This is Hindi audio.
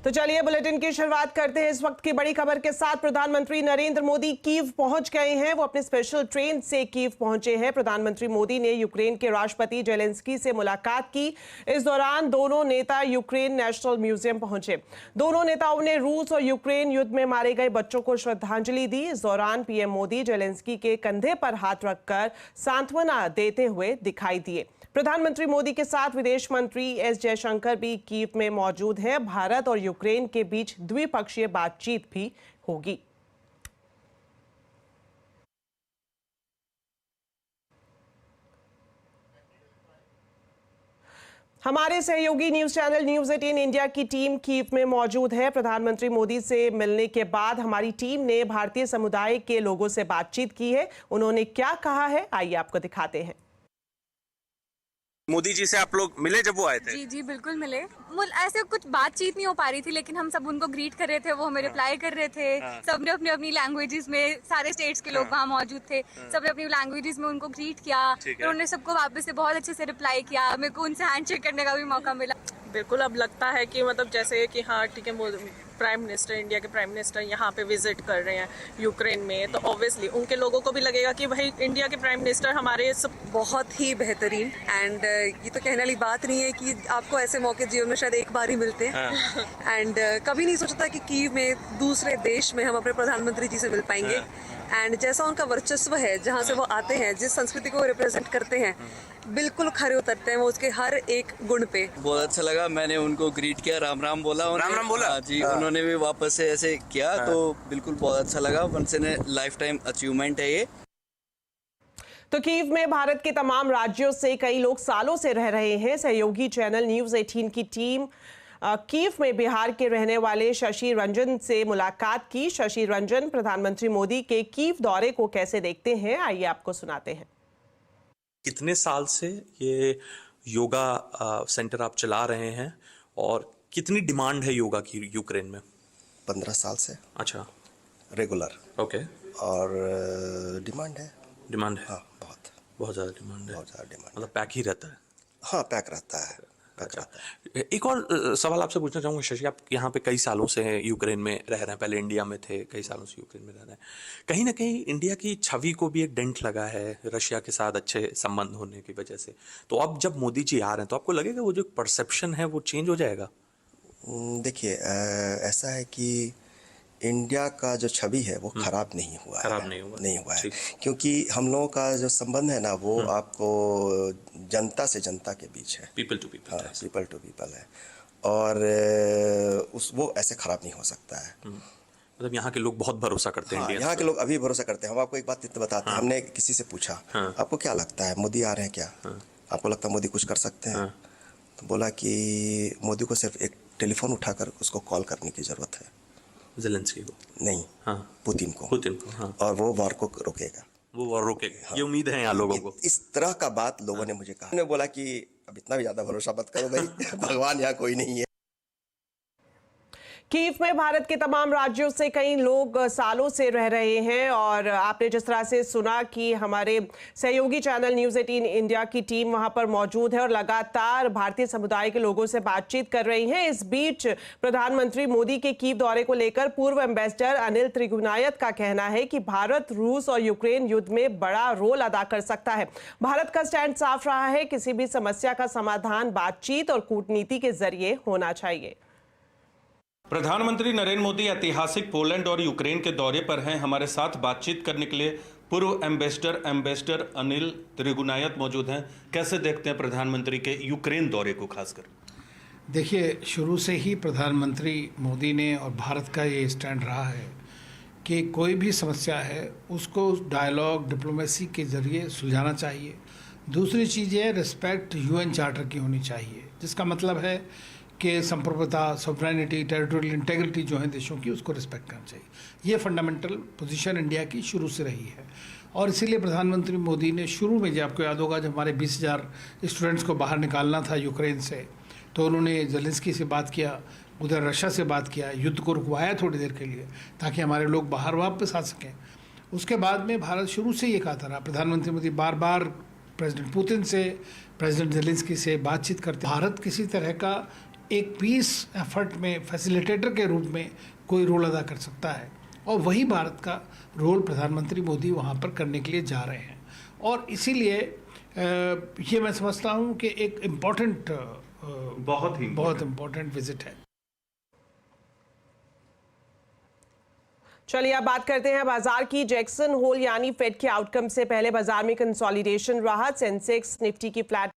तो चलिए बुलेटिन की शुरुआत करते हैं इस वक्त की बड़ी खबर के साथ। प्रधानमंत्री नरेंद्र मोदी कीव पहुंच गए हैं। वो अपने स्पेशल ट्रेन से कीव पहुंचे हैं। प्रधानमंत्री मोदी ने यूक्रेन के राष्ट्रपति जेलेंस्की से मुलाकात की। इस दौरान दोनों नेता यूक्रेन नेशनल म्यूजियम पहुंचे। दोनों नेताओं ने रूस और यूक्रेन युद्ध में मारे गए बच्चों को श्रद्धांजलि दी। इस दौरान पीएम मोदी जेलेंस्की के कंधे पर हाथ रखकर सांत्वना देते हुए दिखाई दिए। प्रधानमंत्री मोदी के साथ विदेश मंत्री एस जयशंकर भी कीव में मौजूद हैं। भारत और यूक्रेन के बीच द्विपक्षीय बातचीत भी होगी। हमारे सहयोगी न्यूज चैनल न्यूज 18 इंडिया की टीम कीव में मौजूद है। प्रधानमंत्री मोदी से मिलने के बाद हमारी टीम ने भारतीय समुदाय के लोगों से बातचीत की है। उन्होंने क्या कहा है, आइए आपको दिखाते हैं। मोदी जी से आप लोग मिले जब वो आए थे? जी जी बिल्कुल मिले। ऐसे कुछ बातचीत नहीं हो पा रही थी, लेकिन हम सब उनको ग्रीट कर रहे थे, वो हमें रिप्लाई कर रहे थे। सबने अपनी अपनी लैंग्वेजेस में, सारे स्टेट्स के लोग वहाँ मौजूद थे, सबने अपनी लैंग्वेजेस में उनको ग्रीट किया। फिर उन्होंने सबको वापस से बहुत अच्छे से रिप्लाई किया। मेरे को उनसे हैंडशेक करने का भी मौका मिला। बिल्कुल, अब लगता है कि मतलब जैसे कि हाँ ठीक है, प्राइम मिनिस्टर, इंडिया के प्राइम मिनिस्टर यहाँ पे विजिट कर रहे हैं यूक्रेन में, तो ऑब्वियसली उनके लोगों को भी लगेगा कि भाई इंडिया के प्राइम मिनिस्टर हमारे सब बहुत ही बेहतरीन। एंड ये तो कहने वाली बात नहीं है कि आपको ऐसे मौके जीवन में शायद एक बार ही मिलते हैं। एंड कभी नहीं सोचा था कि कीव में, दूसरे देश में हम अपने प्रधानमंत्री जी से मिल पाएंगे। एंड जैसा उनका वर्चस्व है, जहाँ से वो आते हैं, जिस संस्कृति को रिप्रेजेंट करते हैं, बिल्कुल खरे उतरते हैं वो उसके हर एक गुण पे। बहुत अच्छा लगा, मैंने उनको ग्रीट किया, राम राम बोला। राम राम बोला जी। उन्होंने भी वापस से ऐसे किया, तो बिल्कुल बहुत अच्छा लगा। Once in lifetime achievement है ये। तो कीव में भारत के तमाम राज्यों से कई लोग सालों से रह रहे हैं। सहयोगी चैनल न्यूज 18 की टीम कीव में बिहार के रहने वाले शशि रंजन से मुलाकात की। शशि रंजन प्रधानमंत्री मोदी के कीव दौरे को कैसे देखते हैं, आइए आपको सुनाते हैं। कितने साल से ये योगा सेंटर आप चला रहे हैं और कितनी डिमांड है योगा की यूक्रेन में? 15 साल से। अच्छा, रेगुलर। ओके। और डिमांड है। डिमांड है? हाँ, बहुत ज़्यादा डिमांड है। बहुत ज़्यादा डिमांड। मतलब पैक ही रहता है? हाँ, पैक रहता है। अच्छा, एक और सवाल आपसे पूछना चाहूँगा शशि, आप यहाँ पे कई सालों से यूक्रेन में रह रहे हैं, पहले इंडिया में थे, कई सालों से यूक्रेन में रह रहे हैं। कहीं ना कहीं इंडिया की छवि को भी एक डेंट लगा है रशिया के साथ अच्छे संबंध होने की वजह से। तो अब जब मोदी जी आ रहे हैं तो आपको लगेगा वो जो परसेप्शन है वो चेंज हो जाएगा? देखिए, ऐसा है कि इंडिया का जो छवि है वो खराब नहीं हुआ है। नहीं हुआ है, क्योंकि हम लोगों का जो संबंध है ना, वो आपको जनता से जनता के बीच है, पीपल टू पीपल। हाँ, पीपल टू पीपल है। और वो ऐसे खराब नहीं हो सकता है। मतलब यहाँ के लोग बहुत भरोसा करते हैं। हाँ, यहाँ के लोग अभी भरोसा करते हैं। हम आपको एक बात बताते हैं। हमने किसी से पूछा, आपको क्या लगता है मोदी आ रहे हैं क्या? आपको लगता है मोदी कुछ कर सकते हैं? तो बोला कि मोदी को सिर्फ एक टेलीफोन उठाकर उसको कॉल करने की जरूरत है। ज़ेलेंस्की को नहीं, पुतिन को। हाँ। और वो वॉर को रोकेगा। वो वॉर रोकेगा। हाँ। ये उम्मीद है यहाँ लोगों को। इस तरह का बात लोगों ने मुझे कहा। मैंने बोला कि अब इतना भी ज्यादा भरोसा मत करो भाई, भगवान यहाँ कोई नहीं है। कीव में भारत के तमाम राज्यों से कई लोग सालों से रह रहे हैं और आपने जिस तरह से सुना कि हमारे सहयोगी चैनल न्यूज 18 इंडिया की टीम वहां पर मौजूद है और लगातार भारतीय समुदाय के लोगों से बातचीत कर रही है। इस बीच प्रधानमंत्री मोदी के कीव दौरे को लेकर पूर्व एम्बेसडर अनिल त्रिगुनायत का कहना है कि भारत रूस और यूक्रेन युद्ध में बड़ा रोल अदा कर सकता है। भारत का स्टैंड साफ रहा है, किसी भी समस्या का समाधान बातचीत और कूटनीति के जरिए होना चाहिए। प्रधानमंत्री नरेंद्र मोदी ऐतिहासिक पोलैंड और यूक्रेन के दौरे पर हैं। हमारे साथ बातचीत करने के लिए पूर्व एम्बेसडर अनिल त्रिगुनायत मौजूद हैं। कैसे देखते हैं प्रधानमंत्री के यूक्रेन दौरे को खासकर? देखिए, शुरू से ही प्रधानमंत्री मोदी ने और भारत का ये स्टैंड रहा है कि कोई भी समस्या है उसको डायलॉग, डिप्लोमेसी के जरिए सुलझाना चाहिए। दूसरी चीज़ है रिस्पेक्ट यूएन चार्टर की होनी चाहिए, जिसका मतलब है कि संप्रभुता, सॉवरेनिटी, टेरिटोरियल इंटेग्रिटी जो है देशों की, उसको रिस्पेक्ट करना चाहिए। ये फंडामेंटल पोजीशन इंडिया की शुरू से रही है और इसीलिए प्रधानमंत्री मोदी ने शुरू में, जब आपको याद होगा, जब हमारे 20,000 स्टूडेंट्स को बाहर निकालना था यूक्रेन से, तो उन्होंने जेलेंस्की से बात किया, उधर रशिया से बात किया, युद्ध को रुकवाया थोड़ी देर के लिए ताकि हमारे लोग बाहर वापस आ सकें। उसके बाद में भारत शुरू से ये कहता रहा, प्रधानमंत्री मोदी बार बार प्रेसिडेंट पुतिन से, प्रेसिडेंट जेलेंस्की से बातचीत करते। भारत किसी तरह का एक पीस एफर्ट में फैसिलिटेटर के रूप में कोई रोल अदा कर सकता है, और वही भारत का रोल प्रधानमंत्री मोदी वहाँ पर करने के लिए जा रहे हैं। और इसीलिए ये मैं समझता हूँ कि एक इम्पॉर्टेंट बहुत इम्पोर्टेंट विजिट है। चलिए अब बात करते हैं बाजार की। जैक्सन होल यानी फेड के आउटकम से पहले बाजार में कंसोलिडेशन रहा। सेंसेक्स निफ्टी की फ्लैट